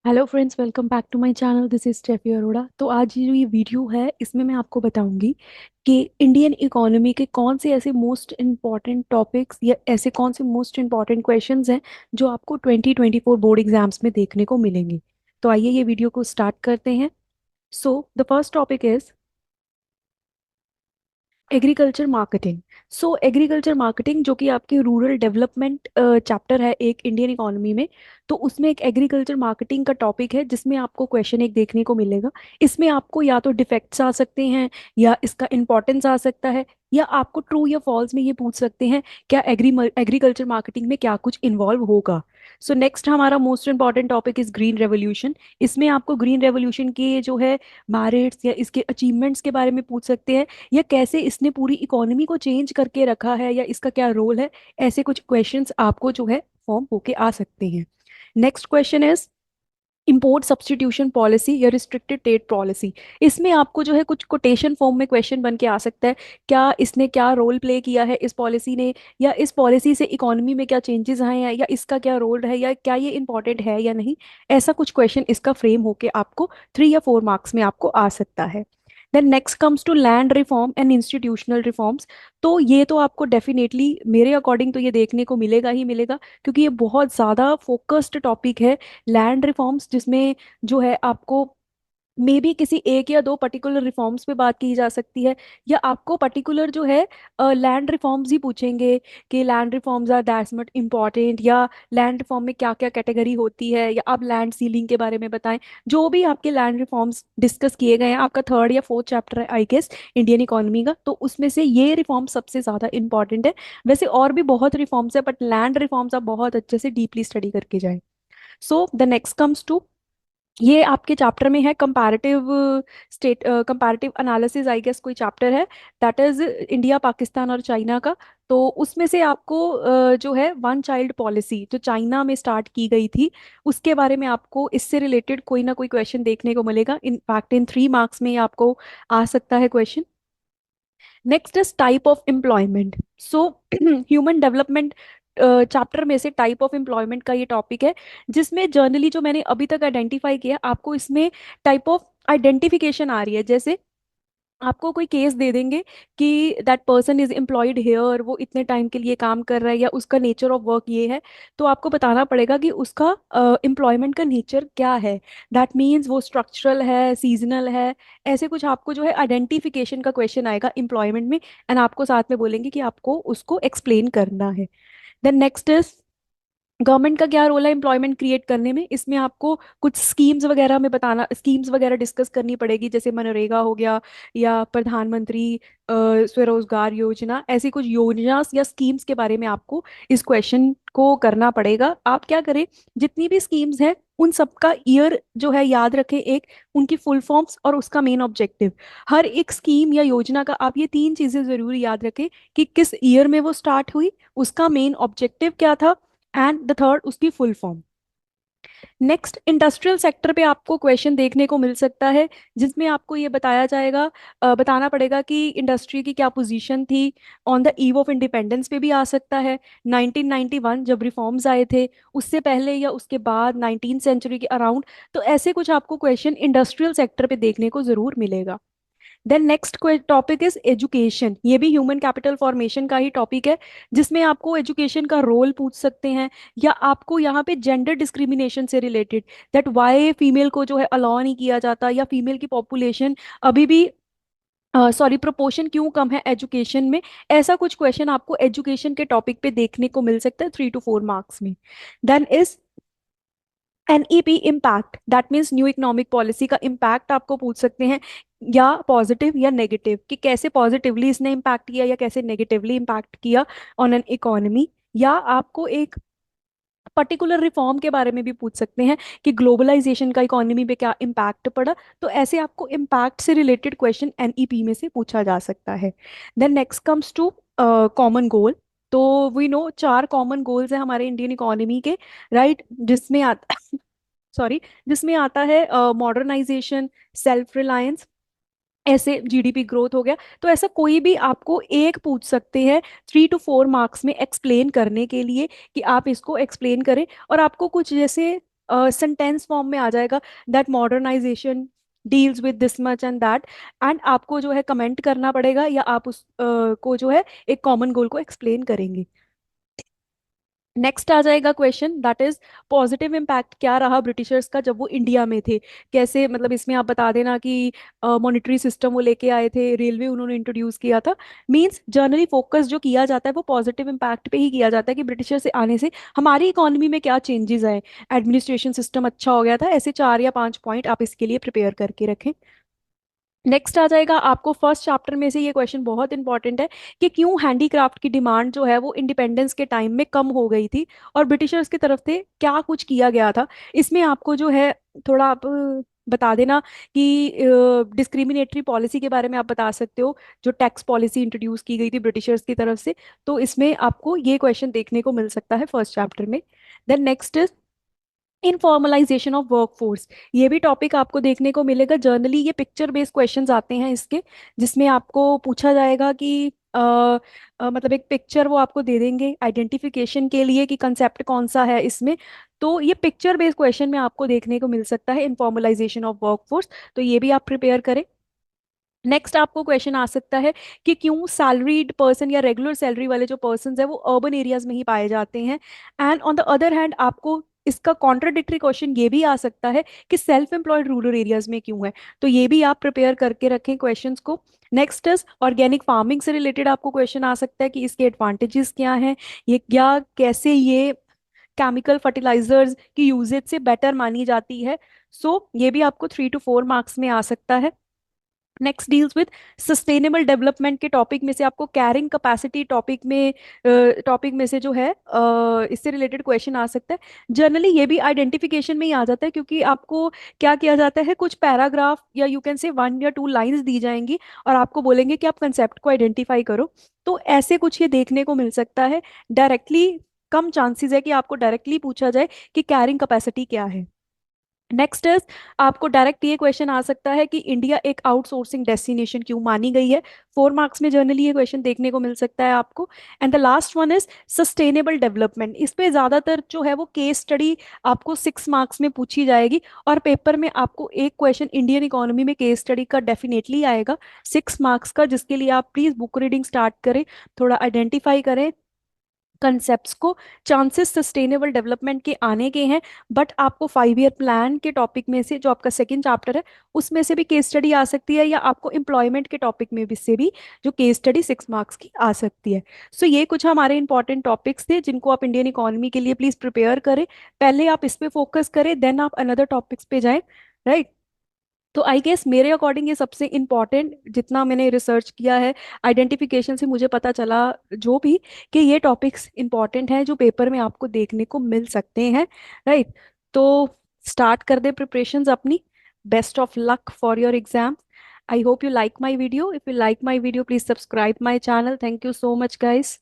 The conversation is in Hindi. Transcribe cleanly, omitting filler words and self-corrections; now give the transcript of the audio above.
Hello friends, welcome back to my channel. This is Steffi Arora. तो आज ये जो ये वीडियो है इसमें मैं आपको बताऊंगी कि इंडियन इकोनॉमी के कौन से ऐसे मोस्ट इम्पॉर्टेंट टॉपिक्स या ऐसे कौन से मोस्ट इम्पॉर्टेंट क्वेश्चंस हैं जो आपको 2024 बोर्ड एग्जाम्स में देखने को मिलेंगे। तो आइए ये वीडियो को स्टार्ट करते हैं। So the first topic is agriculture marketing. So agriculture marketing जो कि आपके रूरल डेवलपमेंट चैप्टर है एक इंडियन इकोनॉमी में। तो उसमें एक एग्रीकल्चर मार्केटिंग का टॉपिक है जिसमें आपको क्वेश्चन एक देखने को मिलेगा। इसमें आपको या तो डिफेक्ट्स आ सकते हैं या इसका इंपॉर्टेंस आ सकता है, या आपको ट्रू या फॉल्स में ये पूछ सकते हैं क्या एग्रीकल्चर मार्केटिंग में क्या कुछ इन्वॉल्व होगा। सो नेक्स्ट हमारा most important topic is green revolution. इसमें आपको ग्रीन रेवोल्यूशन के जो है मेरिट्स या इसके अचीवमेंट्स के बारे में पूछ सकते हैं, या कैसे इसने पूरी इकोनॉमी को चेंज करके रखा है या इसका क्या रोल है। ऐसे कुछ क्वेश्चंस आपको जो है फॉर्म होके आ सकते हैं। Next question is import substitution policy या रिस्ट्रिक्टेड ट्रेड पॉलिसी। इसमें आपको जो है कुछ कोटेशन फॉर्म में क्वेश्चन बन के आ सकता है, क्या इसने क्या रोल प्ले किया है इस पॉलिसी ने, या इस पॉलिसी से इकोनॉमी में क्या चेंजेस आए हैं, या इसका क्या रोल है, या क्या ये इंपॉर्टेंट है या नहीं। ऐसा कुछ क्वेश्चन इसका फ्रेम होके आपको 3 या 4 मार्क्स में आपको आ सकता है। Then next comes to land reform and institutional reforms. तो ये तो आपको डेफिनेटली मेरे अकॉर्डिंग तो ये देखने को मिलेगा ही मिलेगा, क्योंकि ये बहुत ज़्यादा फोकस्ड टॉपिक है। लैंड रिफॉर्म्स जिसमें जो है आपको मे बी किसी एक या दो पर्टिकुलर रिफॉर्म्स पे बात की जा सकती है, या आपको पर्टिकुलर जो है लैंड रिफॉर्म्स ही पूछेंगे कि land reforms are that's much important, या लैंड रिफॉर्म में क्या क्या कैटेगरी होती है, या आप लैंड सीलिंग के बारे में बताएं। जो भी आपके लैंड रिफॉर्म्स डिस्कस किए गए हैं, आपका 3rd या 4th चैप्टर है आई गेस इंडियन इकोनॉमी का, तो उसमें से ये रिफॉर्म सबसे ज़्यादा इंपॉर्टेंट है। वैसे और भी बहुत रिफॉर्म्स है बट लैंड रिफॉर्म्स आप बहुत अच्छे से डीपली स्टडी करके जाएं। So the next comes to, ये आपके चैप्टर में है comparative comparative analysis I guess कोई चैप्टर है, दैट इज इंडिया पाकिस्तान और चाइना का। तो उसमें से आपको जो है वन चाइल्ड पॉलिसी जो चाइना में स्टार्ट की गई थी उसके बारे में आपको इससे रिलेटेड कोई ना कोई क्वेश्चन देखने को मिलेगा। इन फैक्ट इन 3 मार्क्स में ये आपको आ सकता है question. Next is type of employment. So human development chapter में से टाइप ऑफ एम्प्लॉयमेंट का ये टॉपिक है, जिसमें जर्नली जो मैंने अभी तक आइडेंटिफाई किया आपको इसमें टाइप ऑफ आइडेंटिफिकेशन आ रही है। जैसे आपको कोई केस दे देंगे कि that person is employed here, वो इतने टाइम के लिए काम कर रहा है या उसका नेचर ऑफ वर्क ये है, तो आपको बताना पड़ेगा कि उसका एम्प्लॉयमेंट का नेचर क्या है। दैट मीन्स वो स्ट्रक्चरल है, सीजनल है। ऐसे कुछ आपको जो है आइडेंटिफिकेशन का क्वेश्चन आएगा एम्प्लॉयमेंट में, एंड आपको साथ में बोलेंगे कि आपको उसको एक्सप्लेन करना है। देन नेक्स्ट इज गवर्नमेंट का क्या रोल है एम्प्लॉयमेंट क्रिएट करने में। इसमें आपको कुछ स्कीम्स वगैरह में बताना, स्कीम्स वगैरह डिस्कस करनी पड़ेगी, जैसे मनरेगा हो गया या प्रधानमंत्री स्वरोजगार योजना। ऐसी कुछ योजना या स्कीम्स के बारे में आपको इस क्वेश्चन को करना पड़ेगा। आप क्या करें, जितनी भी स्कीम्स हैं उन सबका ईयर जो है याद रखें, एक उनकी फुल फॉर्म्स और उसका मेन ऑब्जेक्टिव। हर एक स्कीम या योजना का आप ये 3 चीजें जरूर याद रखें कि किस ईयर में वो स्टार्ट हुई, उसका मेन ऑब्जेक्टिव क्या था, एंड द थर्ड उसकी full form. Next industrial sector पे आपको क्वेश्चन देखने को मिल सकता है, जिसमें आपको ये बताया जाएगा, बताना पड़ेगा कि इंडस्ट्री की क्या पोजीशन थी on the eve of independence पे भी आ सकता है। 1991 जब रिफॉर्म्स आए थे उससे पहले या उसके बाद 19th सेंचुरी के अराउंड। तो ऐसे कुछ आपको क्वेश्चन इंडस्ट्रियल सेक्टर पे देखने को जरूर मिलेगा। Then next topic is education. ये भी ह्यूमन कैपिटल फॉर्मेशन का ही टॉपिक है, जिसमें आपको एजुकेशन का रोल पूछ सकते हैं, या आपको यहाँ पे जेंडर डिस्क्रिमिनेशन से रिलेटेड, दैट वाई फीमेल को जो है अलाउ नहीं किया जाता, या फीमेल की पॉपुलेशन अभी भी सॉरी प्रोपोर्शन क्यों कम है एजुकेशन में। ऐसा कुछ क्वेश्चन आपको एजुकेशन के टॉपिक पे देखने को मिल सकता है 3 to 4 मार्क्स में। Then is NEP impact, that means new economic policy का इम्पैक्ट आपको पूछ सकते हैं, या पॉजिटिव या नेगेटिव, कि कैसे पॉजिटिवली इसने इम्पैक्ट किया या कैसे नेगेटिवली इम्पैक्ट किया ऑन एन इकोनॉमी। या आपको एक पर्टिकुलर रिफॉर्म के बारे में भी पूछ सकते हैं कि ग्लोबलाइजेशन का इकोनॉमी पे क्या इम्पैक्ट पड़ा। तो ऐसे आपको इम्पैक्ट से रिलेटेड क्वेश्चन एनईपी में से पूछा जा सकता है। Then next comes to common goal. तो वी नो 4 कॉमन गोल्स हैं हमारे इंडियन इकोनॉमी के, राइट, जिसमें आता सॉरी जिसमें आता है मॉडर्नाइजेशन, सेल्फ रिलायंस, ऐसे जीडीपी ग्रोथ हो गया। तो ऐसा कोई भी आपको एक पूछ सकते हैं 3 to 4 मार्क्स में एक्सप्लेन करने के लिए, कि आप इसको एक्सप्लेन करें। और आपको कुछ जैसे सेंटेंस फॉर्म में आ जाएगा, that modernization deals with this much and that, and आपको जो है कमेंट करना पड़ेगा, या आप उस को जो है एक कॉमन गोल को एक्सप्लेन करेंगे। नेक्स्ट आ जाएगा question, that is positive impact क्या रहा ब्रिटिशर्स का जब वो इंडिया में थे, कैसे, मतलब इसमें आप बता देना कि मॉनेटरी सिस्टम वो लेके आए थे, रेलवे उन्होंने इंट्रोड्यूस किया था। मींस जनरली फोकस जो किया जाता है वो पॉजिटिव इम्पैक्ट पे ही किया जाता है कि ब्रिटिशर से आने से हमारी इकोनॉमी में क्या चेंजेस आए, एडमिनिस्ट्रेशन सिस्टम अच्छा हो गया था, ऐसे 4 या 5 पॉइंट आप इसके लिए प्रिपेयर करके रखें। नेक्स्ट आ जाएगा आपको फर्स्ट चैप्टर में से, ये क्वेश्चन बहुत इंपॉर्टेंट है कि क्यों हैंडीक्राफ्ट की डिमांड जो है वो इंडिपेंडेंस के टाइम में कम हो गई थी, और ब्रिटिशर्स की तरफ से क्या कुछ किया गया था। इसमें आपको जो है थोड़ा आप बता देना कि डिस्क्रिमिनेटरी पॉलिसी के बारे में आप बता सकते हो, जो टैक्स पॉलिसी इंट्रोड्यूस की गई थी ब्रिटिशर्स की तरफ से। तो इसमें आपको ये क्वेश्चन देखने को मिल सकता है फर्स्ट चैप्टर में। Then next is informalization of workforce, ये भी टॉपिक आपको देखने को मिलेगा। जर्नली ये पिक्चर बेस्ड क्वेश्चंस आते हैं इसके, जिसमें आपको पूछा जाएगा कि मतलब एक पिक्चर वो आपको दे देंगे आइडेंटिफिकेशन के लिए कि कंसेप्ट कौन सा है इसमें। तो ये पिक्चर बेस्ड क्वेश्चन में आपको देखने को मिल सकता है इनफॉर्मलाइजेशन ऑफ वर्कफोर्स, तो ये भी आप प्रिपेयर करें। नेक्स्ट आपको क्वेश्चन आ सकता है कि क्यों सैलरीड पर्सन या रेगुलर सैलरी वाले जो पर्सन है वो अर्बन एरियाज में ही पाए जाते हैं। And on the other hand आपको इसका कॉन्ट्राडिक्टरी क्वेश्चन ये भी आ सकता है कि सेल्फ एम्प्लॉयड रूरल एरियाज में क्यों है। तो ये भी आप प्रिपेयर करके रखें क्वेश्चंस को। नेक्स्ट इज ऑर्गेनिक फार्मिंग से रिलेटेड आपको क्वेश्चन आ सकता है कि इसके एडवांटेजेस क्या हैं, ये क्या कैसे ये केमिकल फर्टिलाइजर्स की यूजेज से बेटर मानी जाती है। सो ये भी आपको 3 to 4 मार्क्स में आ सकता है। Next deals with sustainable development के टॉपिक में से आपको कैरिंग कैपेसिटी टॉपिक में से जो है इससे रिलेटेड क्वेश्चन आ सकता है। जनरली ये भी आइडेंटिफिकेशन में ही आ जाता है, क्योंकि आपको क्या किया जाता है, कुछ पैराग्राफ या यू कैन से 1 या 2 लाइंस दी जाएंगी और आपको बोलेंगे कि आप कंसेप्ट को आइडेंटिफाई करो। तो ऐसे कुछ ये देखने को मिल सकता है। डायरेक्टली कम चांसेस है कि आपको डायरेक्टली पूछा जाए कि कैरिंग कैपेसिटी क्या है। नेक्स्ट इज आपको डायरेक्ट ये क्वेश्चन आ सकता है कि इंडिया एक आउटसोर्सिंग डेस्टिनेशन क्यों मानी गई है। 4 मार्क्स में जनरली ये क्वेश्चन देखने को मिल सकता है आपको। And the last one is sustainable development, इस पे ज्यादातर जो है वो केस स्टडी आपको 6 मार्क्स में पूछी जाएगी, और पेपर में आपको एक क्वेश्चन इंडियन इकोनॉमी में केस स्टडी का डेफिनेटली आएगा 6 मार्क्स का, जिसके लिए आप प्लीज बुक रीडिंग स्टार्ट करें, थोड़ा आइडेंटिफाई करें कंसेप्ट्स को। चांसेस सस्टेनेबल डेवलपमेंट के आने के हैं, बट आपको 5 ईयर प्लान के टॉपिक में से जो आपका सेकंड चैप्टर है उसमें से भी केस स्टडी आ सकती है, या आपको एम्प्लॉयमेंट के टॉपिक में भी से भी जो केस स्टडी 6 मार्क्स की आ सकती है। सो ये कुछ हमारे इंपॉर्टेंट टॉपिक्स थे जिनको आप इंडियन इकोनॉमी के लिए प्लीज प्रिपेयर करें। पहले आप इस पे फोकस करें, देन आप अनदर टॉपिक्स पे जाएं, राइट। तो आई गेस मेरे अकॉर्डिंग ये सबसे इम्पॉर्टेंट, जितना मैंने रिसर्च किया है आइडेंटिफिकेशन से मुझे पता चला जो भी, कि ये टॉपिक्स इम्पॉर्टेंट हैं जो पेपर में आपको देखने को मिल सकते हैं, राइट। तो स्टार्ट कर दे प्रिपरेशंस अपनी। Best of luck for your exam. I hope you like my video. If you like my video please subscribe my channel. Thank you so much guys.